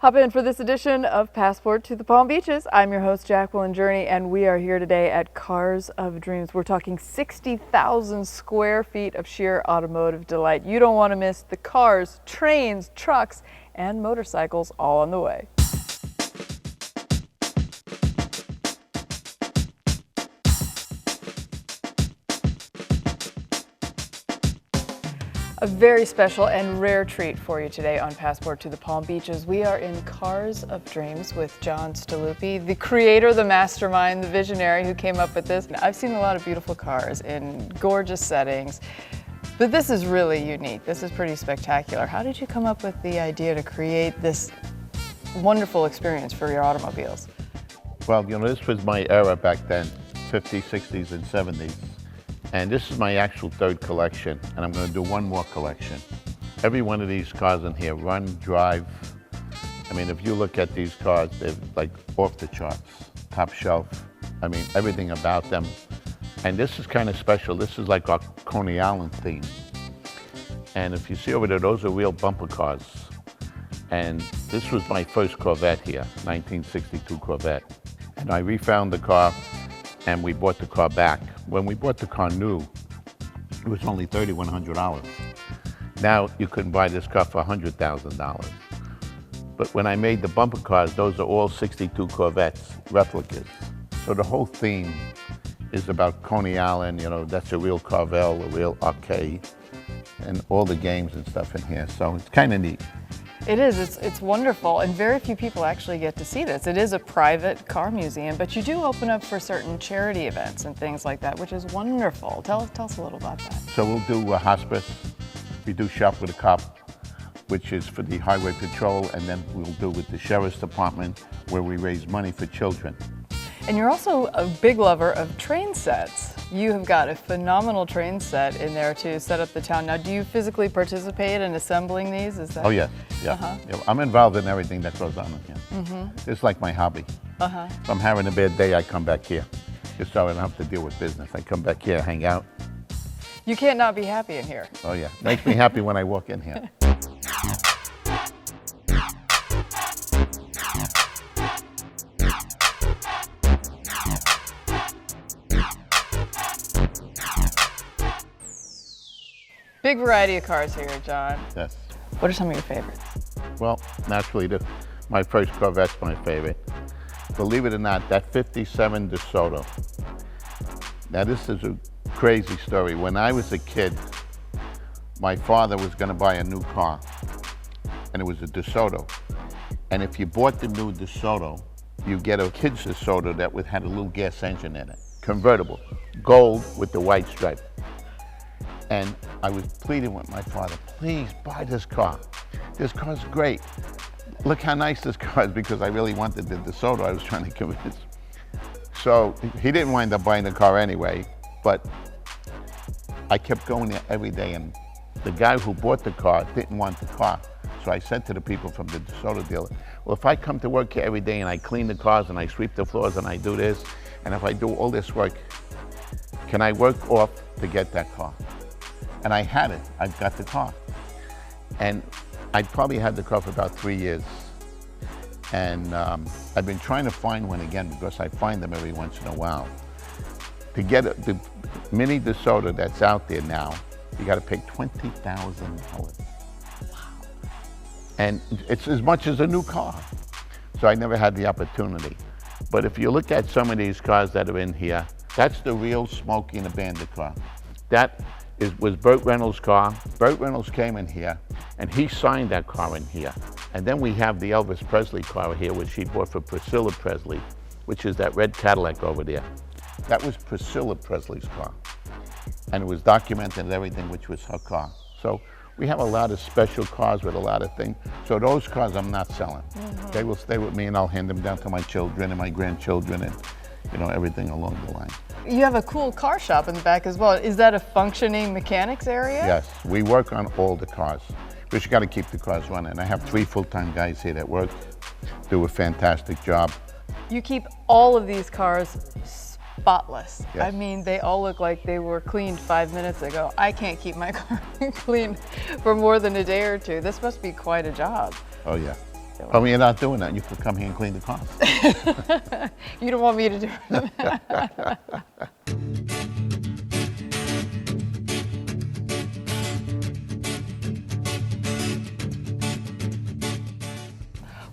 Hop in for this edition of Passport to the Palm Beaches. I'm your host, Jacqueline Journey, and we are here today at Cars of Dreams. We're talking 60,000 square feet of sheer automotive delight. You don't want to miss the cars, trains, trucks, and motorcycles all on the way. A very special and rare treat for you today on Passport to the Palm Beaches. We are in Cars of Dreams with John Staluppi, the creator, the mastermind, the visionary who came up with this. I've seen a lot of beautiful cars in gorgeous settings, but this is really unique. This is pretty spectacular. How did you come up with the idea to create this wonderful experience for your automobiles? Well, this was my era back then, 50s, 60s, and 70s. And this is my actual third collection, and I'm going to do one more collection. Every one of these cars in here, run, drive. I mean, if you look at these cars, they're like off the charts, top shelf. I mean, everything about them. And this is kind of special. This is like our Coney Island theme. And if you see over there, those are real bumper cars. And this was my first Corvette here, 1962 Corvette. And I refound the car, and we bought the car back. When we bought the car new, it was only $3,100. Now you couldn't buy this car for $100,000. But when I made the bumper cars, those are all 62 Corvettes, replicas. So the whole theme is about Coney Island, that's a real Carvel, a real arcade, and all the games and stuff in here. So it's kind of neat. It is. It's wonderful, and very few people actually get to see this. It is a private car museum, but you do open up for certain charity events and things like that, which is wonderful. Tell us a little about that. So we'll do a hospice. We do Shop with a Cop, which is for the highway patrol, and then we'll do with the sheriff's department, where we raise money for children. And you're also a big lover of train sets. You have got a phenomenal train set in there to set up the town. Now, do you physically participate in assembling these? Is that? Oh, yeah. Yeah. I'm involved in everything that goes on in here. It's like my hobby. If I'm having a bad day, I come back here, just so I don't have to deal with business. I come back here, hang out. You can't not be happy in here. Oh, yeah. Makes me happy when I walk in here. Big variety of cars here, John. Yes. What are some of your favorites? Well, naturally, my first Corvette's my favorite. Believe it or not, that 57 DeSoto. Now, this is a crazy story. When I was a kid, my father was going to buy a new car, and it was a DeSoto. And if you bought the new DeSoto, you get a kid's DeSoto that had a little gas engine in it, convertible, gold with the white stripe. And I was pleading with my father, please buy this car. This car's great. Look how nice this car is, because I really wanted the DeSoto I was trying to convince. So he didn't wind up buying the car anyway, but I kept going there every day, and the guy who bought the car didn't want the car. So I said to the people from the DeSoto dealer, well, if I come to work here every day and I clean the cars and I sweep the floors and I do this, and if I do all this work, can I work off to get that car? And I had it. I've got the car. And I probably had the car for about 3 years. And I've been trying to find one again, because I find them every once in a while. To get the Mini DeSoto that's out there now, you got to pay $20,000. Wow. And it's as much as a new car. So I never had the opportunity. But if you look at some of these cars that are in here, that's the real Smokey and the Bandit car. That was Burt Reynolds' car. Burt Reynolds came in here, and he signed that car in here. And then we have the Elvis Presley car here, which he bought for Priscilla Presley, which is that red Cadillac over there. That was Priscilla Presley's car. And it was documented and everything, which was her car. So we have a lot of special cars with a lot of things. So those cars I'm not selling. They will stay with me, and I'll hand them down to my children and my grandchildren, and everything along the line. You have a cool car shop in the back as well. Is that a functioning mechanics area? Yes, we work on all the cars, but you got to keep the cars running. I have 3 full-time guys here that work, do a fantastic job. You keep all of these cars spotless. Yes. I mean, they all look like they were cleaned 5 minutes ago. I can't keep my car clean for more than a day or two. This must be quite a job. Oh yeah. doing. Oh, you're not doing that. You could come here and clean the cars. You don't want me to do it.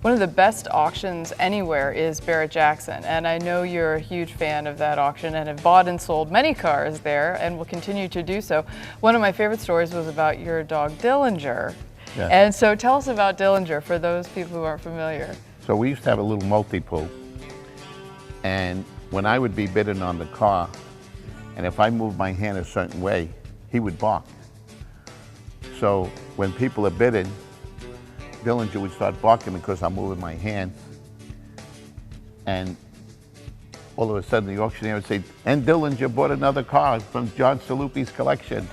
One of the best auctions anywhere is Barrett-Jackson, and I know you're a huge fan of that auction and have bought and sold many cars there and will continue to do so. One of my favorite stories was about your dog Dillinger. Yeah. And so tell us about Dillinger for those people who aren't familiar. So we used to have a little multi-pool, and when I would be bidding on the car, and if I moved my hand a certain way, he would bark. So when people are bidding, Dillinger would start barking because I'm moving my hand, and all of a sudden the auctioneer would say, and Dillinger bought another car from John Staluppi's collection.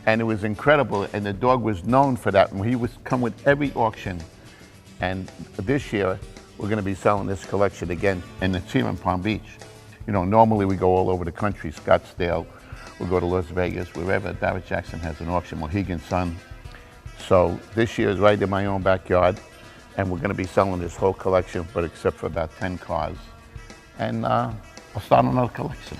And it was incredible, and the dog was known for that, and he would come with every auction. And this year, we're gonna be selling this collection again, and it's here in Palm Beach. You know, normally we go all over the country, Scottsdale, we'll go to Las Vegas, wherever Barrett-Jackson has an auction, Mohegan Sun. So this year is right in my own backyard, and we're gonna be selling this whole collection, but except for about 10 cars. And I'll start another collection.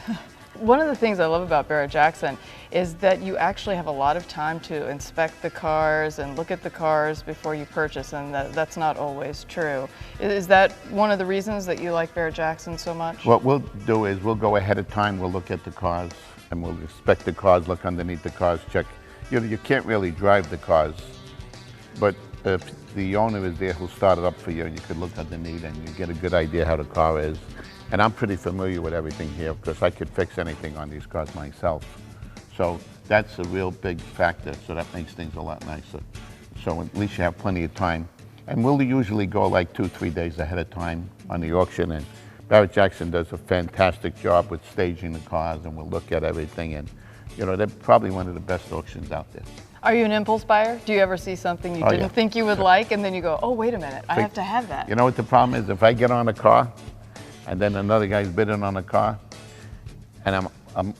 One of the things I love about Barrett-Jackson is that you actually have a lot of time to inspect the cars and look at the cars before you purchase, and that's not always true. Is that one of the reasons that you like Barrett-Jackson so much? What we'll do is we'll go ahead of time, we'll look at the cars, and we'll inspect the cars, look underneath the cars, check. You know, you can't really drive the cars, but if the owner is there who'll start it up for you, you could look underneath and you get a good idea how the car is. And I'm pretty familiar with everything here because I could fix anything on these cars myself. So that's a real big factor, so that makes things a lot nicer. So at least you have plenty of time. And we'll usually go like 2-3 days ahead of time on the auction, and Barrett-Jackson does a fantastic job with staging the cars, and we'll look at everything, and you know, they're probably one of the best auctions out there. Are you an impulse buyer? Do you ever see something you didn't think you would like, and then you go, oh, wait a minute, I have to have that? You know what the problem is? If I get on a car, and then another guy's bidding on a car, and I'm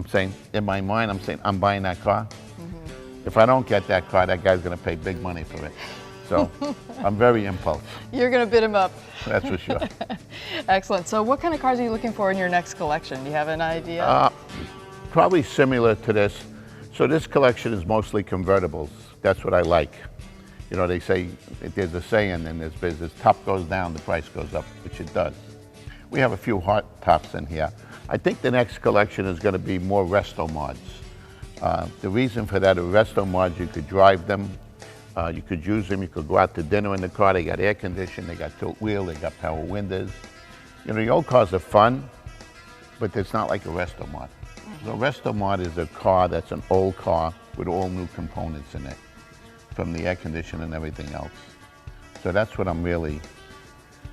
saying, in my mind, I'm saying, I'm buying that car. If I don't get that car, that guy's gonna pay big money for it. So I'm very impulsive. You're gonna bid him up. That's for sure. Excellent. So what kind of cars are you looking for in your next collection? Do you have an idea? Probably similar to this. So this collection is mostly convertibles. That's what I like. You know, they say, there's a saying in this business, top goes down, the price goes up, which it does. We have a few hot tops in here. I think the next collection is going to be more resto mods. The reason for that, resto mods, you could drive them, you could use them, you could go out to dinner in the car, they got air conditioning, they got tilt wheel, they got power windows. You know, the old cars are fun, but it's not like a resto mod. So a resto mod is a car that's an old car with all new components in it, from the air conditioning and everything else. So that's what I'm really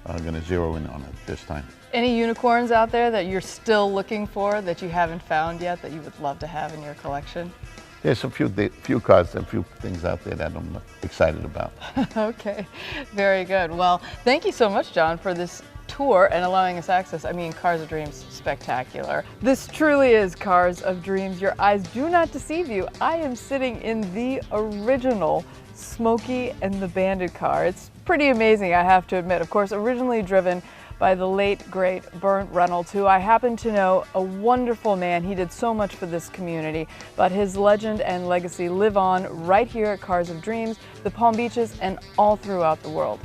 going to zero in on it this time. Any unicorns out there that you're still looking for that you haven't found yet that you would love to have in your collection? There's a few cars and a few things out there that I'm excited about. Okay, very good. Well, thank you so much, John, for this tour and allowing us access. I mean, Cars of Dreams, spectacular. This truly is Cars of Dreams. Your eyes do not deceive you. I am sitting in the original Smokey and the Bandit car. It's pretty amazing, I have to admit. Of course, originally driven by the late, great Burt Reynolds, who I happen to know, a wonderful man. He did so much for this community, but his legend and legacy live on right here at Cars of Dreams, the Palm Beaches, and all throughout the world.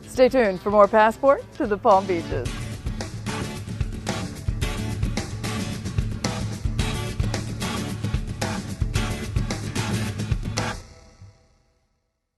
Stay tuned for more Passport to the Palm Beaches.